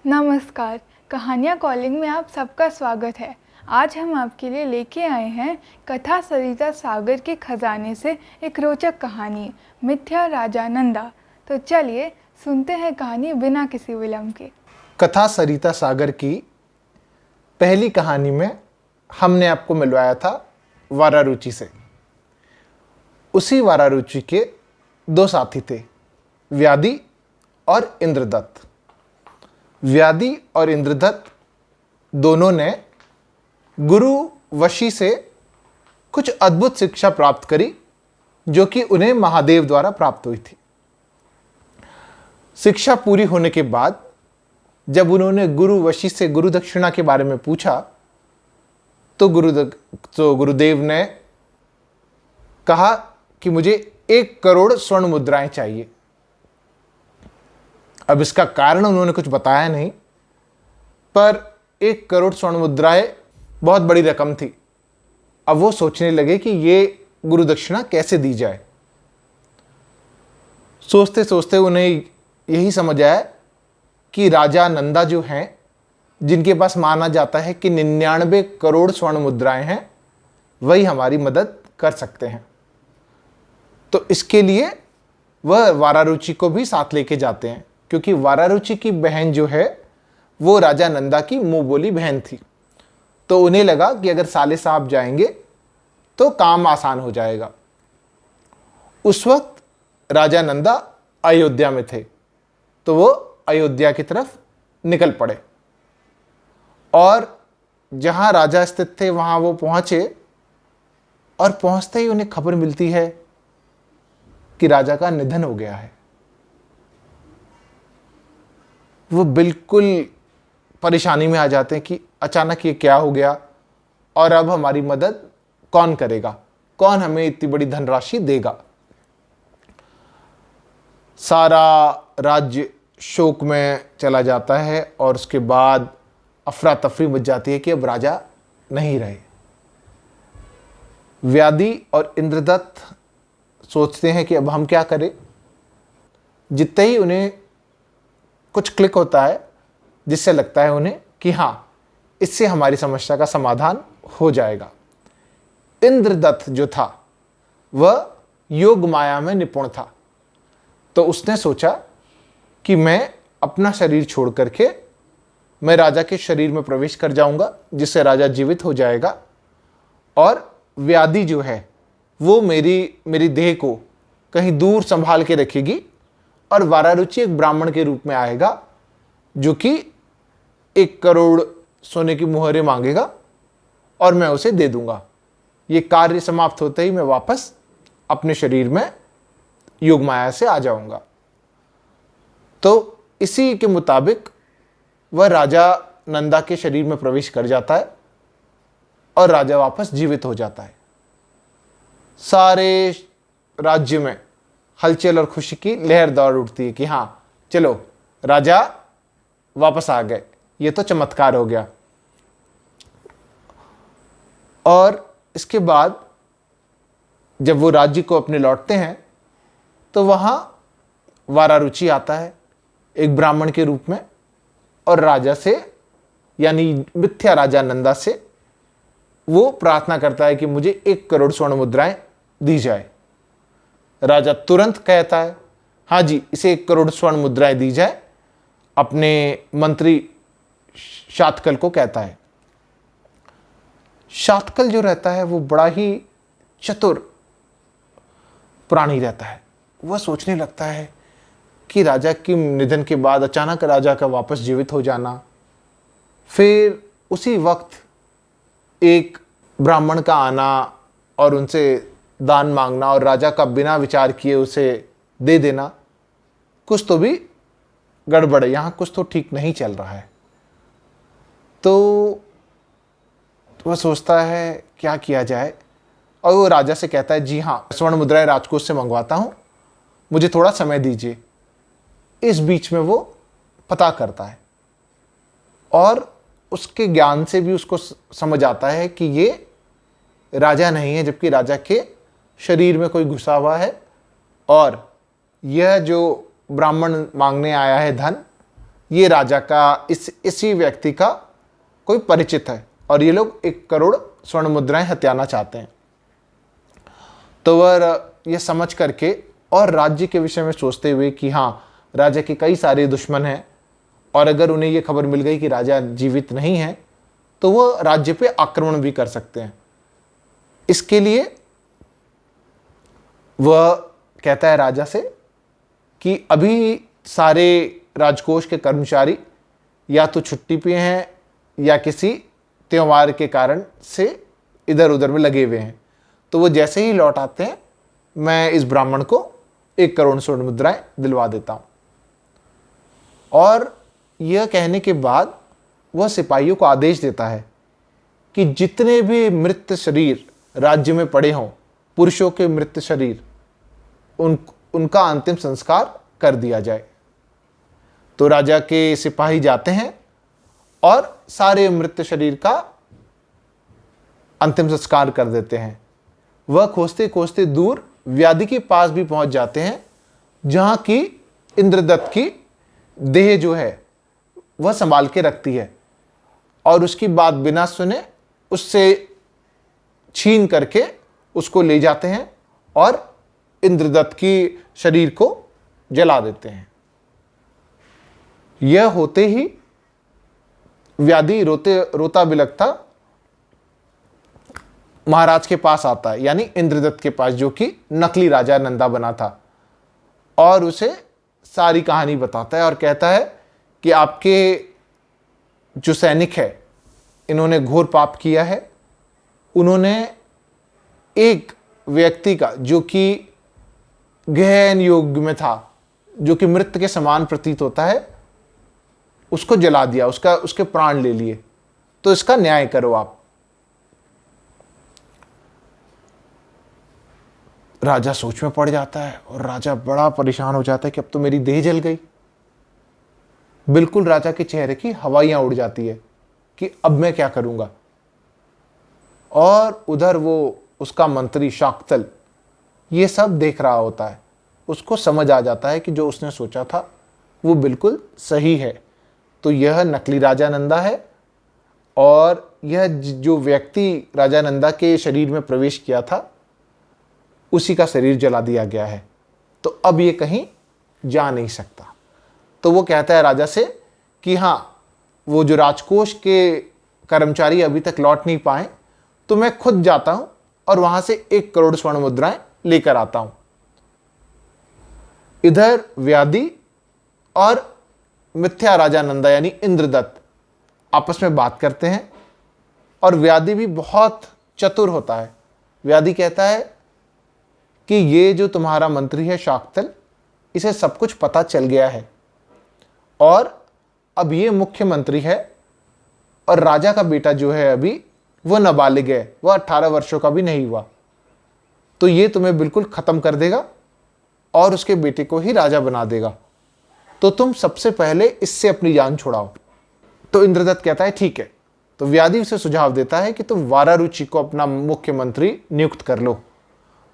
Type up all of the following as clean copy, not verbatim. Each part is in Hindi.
नमस्कार। कहानियाँ कॉलिंग में आप सबका स्वागत है। आज हम आपके लिए लेके आए हैं कथा सरिता सागर के खजाने से एक रोचक कहानी, मिथ्या राजा नंदा। तो चलिए सुनते हैं कहानी बिना किसी विलंब के। कथा सरिता सागर की पहली कहानी में हमने आपको मिलवाया था वारारुचि से। उसी वारारुचि के दो साथी थे, व्याधि और इंद्रदत्त। व्याधि और इंद्रदत्त दोनों ने गुरु वशी से कुछ अद्भुत शिक्षा प्राप्त करी, जो कि उन्हें महादेव द्वारा प्राप्त हुई थी। शिक्षा पूरी होने के बाद जब उन्होंने गुरु वशी से गुरु दक्षिणा के बारे में पूछा तो गुरुदेव ने कहा कि मुझे 1 करोड़ स्वर्ण मुद्राएं चाहिए। अब इसका कारण उन्होंने कुछ बताया नहीं, पर 1 करोड़ स्वर्ण मुद्राएं बहुत बड़ी रकम थी। अब वो सोचने लगे कि ये गुरु दक्षिणा कैसे दी जाए। सोचते सोचते उन्हें यही समझ आया कि राजा नंदा जो हैं, जिनके पास माना जाता है कि 99 करोड़ स्वर्ण मुद्राएं हैं, वही हमारी मदद कर सकते हैं। तो इसके लिए वह वारारुचि को भी साथ लेके जाते हैं, क्योंकि वारारुचि की बहन जो है वो राजा नंदा की मुंह बोली बहन थी। तो उन्हें लगा कि अगर साले साहब जाएंगे तो काम आसान हो जाएगा। उस वक्त राजा नंदा अयोध्या में थे, तो वो अयोध्या की तरफ निकल पड़े और जहां राजा स्थित थे वहां वो पहुंचे। और पहुंचते ही उन्हें खबर मिलती है कि राजा का निधन हो गया है। वो बिल्कुल परेशानी में आ जाते हैं कि अचानक ये क्या हो गया और अब हमारी मदद कौन करेगा, कौन हमें इतनी बड़ी धनराशि देगा। सारा राज्य शोक में चला जाता है और उसके बाद अफरा तफरी मच जाती है कि अब राजा नहीं रहे। व्याधि और इंद्रदत्त सोचते हैं कि अब हम क्या करें। जितने ही उन्हें कुछ क्लिक होता है, जिससे लगता है उन्हें कि हाँ, इससे हमारी समस्या का समाधान हो जाएगा। इंद्रदत्त जो था वह योग माया में निपुण था, तो उसने सोचा कि मैं अपना शरीर छोड़ करके मैं राजा के शरीर में प्रवेश कर जाऊंगा, जिससे राजा जीवित हो जाएगा और व्याधि जो है वो मेरी देह को कहीं दूर संभाल के रखेगी और वारारुचि एक ब्राह्मण के रूप में आएगा, जो कि 1 करोड़ सोने की मुहरें मांगेगा और मैं उसे दे दूंगा। ये कार्य समाप्त होते ही मैं वापस अपने शरीर में योग माया से आ जाऊंगा। तो इसी के मुताबिक वह राजा नंदा के शरीर में प्रवेश कर जाता है और राजा वापस जीवित हो जाता है। सारे राज्य में हलचल और खुशी की लहर दौड़ उठती है कि हाँ, चलो राजा वापस आ गए, ये तो चमत्कार हो गया। और इसके बाद जब वो राज्य को अपने लौटते हैं तो वहाँ वारारुचि आता है एक ब्राह्मण के रूप में और राजा से, यानी मिथ्या राजा नंदा से वो प्रार्थना करता है कि मुझे 1 करोड़ स्वर्ण मुद्राएं दी जाए। राजा तुरंत कहता है, हाँ जी, इसे 1 करोड़ स्वर्ण मुद्राएं दी जाए। अपने मंत्री शातकल को कहता है। शातकल जो रहता है वो बड़ा ही चतुर प्राणी रहता है। वह सोचने लगता है कि राजा के निधन के बाद अचानक राजा का वापस जीवित हो जाना, फिर उसी वक्त एक ब्राह्मण का आना और उनसे दान मांगना और राजा का बिना विचार किए उसे दे देना, कुछ तो भी गड़बड़ है, यहाँ कुछ तो ठीक नहीं चल रहा है। तो वह सोचता है क्या किया जाए और वो राजा से कहता है, जी हाँ, स्वर्ण मुद्राएं राजकोष से मंगवाता हूँ, मुझे थोड़ा समय दीजिए। इस बीच में वो पता करता है और उसके ज्ञान से भी उसको समझ आता है कि ये राजा नहीं है, जबकि राजा के शरीर में कोई घुसा हुआ है और यह जो ब्राह्मण मांगने आया है धन, ये राजा का इसी व्यक्ति का कोई परिचित है और ये लोग 1 करोड़ स्वर्ण मुद्राएं हथियाना चाहते हैं। तो वह यह समझ करके और राज्य के विषय में सोचते हुए कि हाँ, राजा के कई सारे दुश्मन हैं और अगर उन्हें यह खबर मिल गई कि राजा जीवित नहीं है तो वह राज्य पे आक्रमण भी कर सकते हैं। इसके लिए वह कहता है राजा से कि अभी सारे राजकोष के कर्मचारी या तो छुट्टी पे हैं या किसी त्योहार के कारण से इधर उधर में लगे हुए हैं, तो वो जैसे ही लौट आते हैं मैं इस ब्राह्मण को 1 करोड़ स्वर्ण मुद्राएं दिलवा देता हूँ। और यह कहने के बाद वह सिपाहियों को आदेश देता है कि जितने भी मृत शरीर राज्य में पड़े हों, पुरुषों के मृत शरीर, उनका अंतिम संस्कार कर दिया जाए। तो राजा के सिपाही जाते हैं और सारे मृत शरीर का अंतिम संस्कार कर देते हैं। वह खोजते खोजते दूर व्याधि के पास भी पहुंच जाते हैं, जहां की इंद्रदत्त की देह जो है वह संभाल के रखती है, और उसकी बात बिना सुने उससे छीन करके उसको ले जाते हैं और इंद्रदत्त की शरीर को जला देते हैं। यह होते ही व्याधि रोता बिलखता महाराज के पास आता है, यानी इंद्रदत्त के पास, जो कि नकली राजा नंदा बना था, और उसे सारी कहानी बताता है और कहता है कि आपके जो सैनिक है इन्होंने घोर पाप किया है। उन्होंने एक व्यक्ति का जो कि गहन योग में था, जो कि मृत के समान प्रतीत होता है, उसको जला दिया, उसके प्राण ले लिए, तो इसका न्याय करो आप। राजा सोच में पड़ जाता है और राजा बड़ा परेशान हो जाता है कि अब तो मेरी देह जल गई। बिल्कुल राजा के चेहरे की हवाइयां उड़ जाती है कि अब मैं क्या करूंगा। और उधर वो उसका मंत्री शाक्तल ये सब देख रहा होता है। उसको समझ आ जाता है कि जो उसने सोचा था वो बिल्कुल सही है। तो यह नकली राजा नंदा है और यह जो व्यक्ति राजा नंदा के शरीर में प्रवेश किया था उसी का शरीर जला दिया गया है, तो अब ये कहीं जा नहीं सकता। तो वो कहता है राजा से कि हाँ, वो जो राजकोष के कर्मचारी अभी तक लौट नहीं पाए, तो मैं खुद जाता हूं और वहां से 1 करोड़ स्वर्ण मुद्राएं लेकर आता हूं। इधर व्याधि और मिथ्या राजा नंदा यानी इंद्रदत्त आपस में बात करते हैं और व्याधि भी बहुत चतुर होता है। व्याधि कहता है कि ये जो तुम्हारा मंत्री है शाक्तल, इसे सब कुछ पता चल गया है और अब ये मुख्यमंत्री है और राजा का बेटा जो है अभी वह नाबालिग है, वह 18 वर्षों का भी नहीं हुआ, तो ये तुम्हें बिल्कुल खत्म कर देगा और उसके बेटे को ही राजा बना देगा। तो तुम सबसे पहले इससे अपनी जान छुड़ाओ। तो इंद्रदत्त कहता है ठीक है। तो व्याधि उसे सुझाव देता है कि तुम वारारुचि को अपना मुख्यमंत्री नियुक्त कर लो,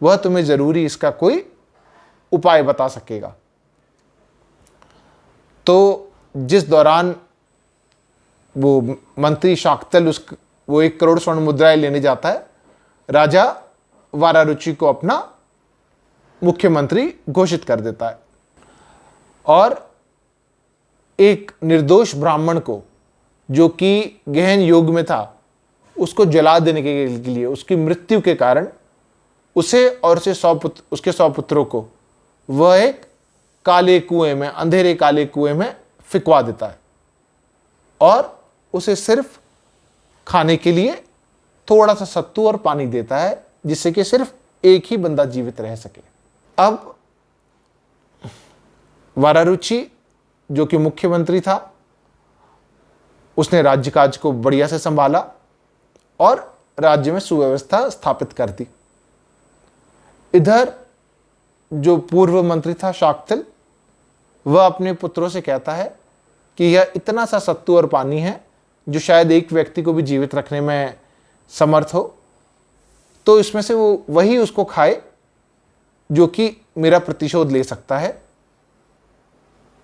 वह तुम्हें जरूरी इसका कोई उपाय बता सकेगा। तो जिस दौरान वो मंत्री शाक्तल वो 1 करोड़ स्वर्ण मुद्राएं लेने जाता है, राजा वारारुचि को अपना मुख्यमंत्री घोषित कर देता है और एक निर्दोष ब्राह्मण को जो कि गहन योग में था उसको जला देने के लिए, उसकी मृत्यु के कारण उसे और उसके 100 पुत्रों को वह एक काले कुएं में, अंधेरे काले कुएं में फिकवा देता है और उसे सिर्फ खाने के लिए थोड़ा सा सत्तू और पानी देता है, जिससे कि सिर्फ एक ही बंदा जीवित रह सके। अब वारारुचि जो कि मुख्यमंत्री था, उसने राज्य काज को बढ़िया से संभाला और राज्य में सुव्यवस्था स्थापित कर दी। इधर जो पूर्व मंत्री था शाक्तल, वह अपने पुत्रों से कहता है कि यह इतना सा सत्तू और पानी है जो शायद एक व्यक्ति को भी जीवित रखने में समर्थ हो, तो इसमें से वो वही उसको खाए जो कि मेरा प्रतिशोध ले सकता है,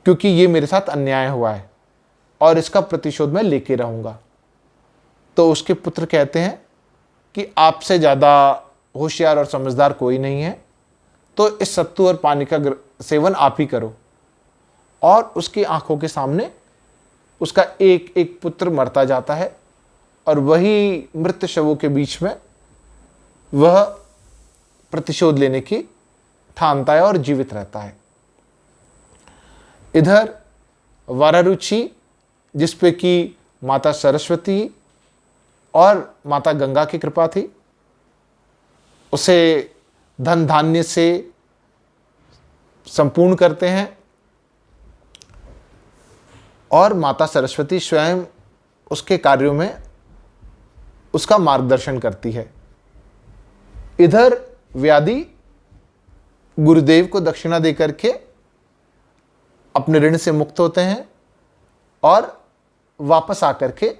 क्योंकि ये मेरे साथ अन्याय हुआ है। और इसका प्रतिशोध मैं लेके रहूँगा। तो उसके पुत्र कहते हैं कि आपसे ज़्यादा होशियार और समझदार कोई नहीं है, तो इस सत्तू और पानी का सेवन आप ही करो। और उसकी आंखों के सामने उसका एक एक पुत्र मरता जाता है और वही मृत शवों के बीच में वह प्रतिशोध लेने की ठानता है और जीवित रहता है। इधर वारारुचि, जिसपे कि माता सरस्वती और माता गंगा की कृपा थी, उसे धन धान्य से संपूर्ण करते हैं और माता सरस्वती स्वयं उसके कार्यों में उसका मार्गदर्शन करती है। इधर व्याधि गुरुदेव को दक्षिणा देकर के अपने ऋण से मुक्त होते हैं और वापस आकर के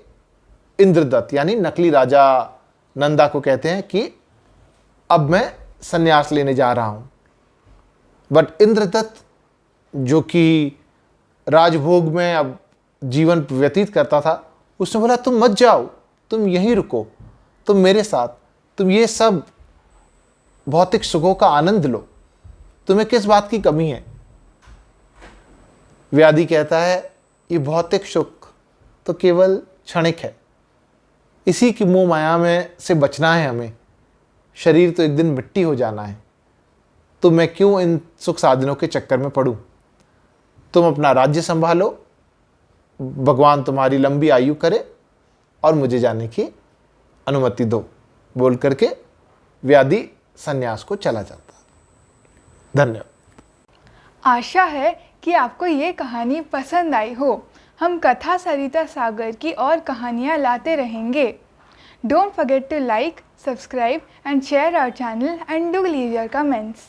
इंद्रदत्त यानी नकली राजा नंदा को कहते हैं कि अब मैं संन्यास लेने जा रहा हूँ। बट इंद्रदत्त, जो कि राजभोग में अब जीवन व्यतीत करता था, उसने बोला तुम मत जाओ, तुम यहीं रुको, तुम मेरे साथ, तुम ये सब भौतिक सुखों का आनंद लो, तुम्हें किस बात की कमी है। व्याधि कहता है ये भौतिक सुख तो केवल क्षणिक है, इसी की मोह माया में से बचना है हमें, शरीर तो एक दिन मिट्टी हो जाना है, तो मैं क्यों इन सुख साधनों के चक्कर में पड़ूं। तुम अपना राज्य संभालो, भगवान तुम्हारी लंबी आयु करे और मुझे जाने की अनुमति दो, बोल करके व्याधि संन्यास को चला जाता। धन्यवाद। आशा है कि आपको ये कहानी पसंद आई हो। हम कथा सरिता सागर की और कहानियाँ लाते रहेंगे। Don't forget to like, subscribe and share our channel and do leave your comments.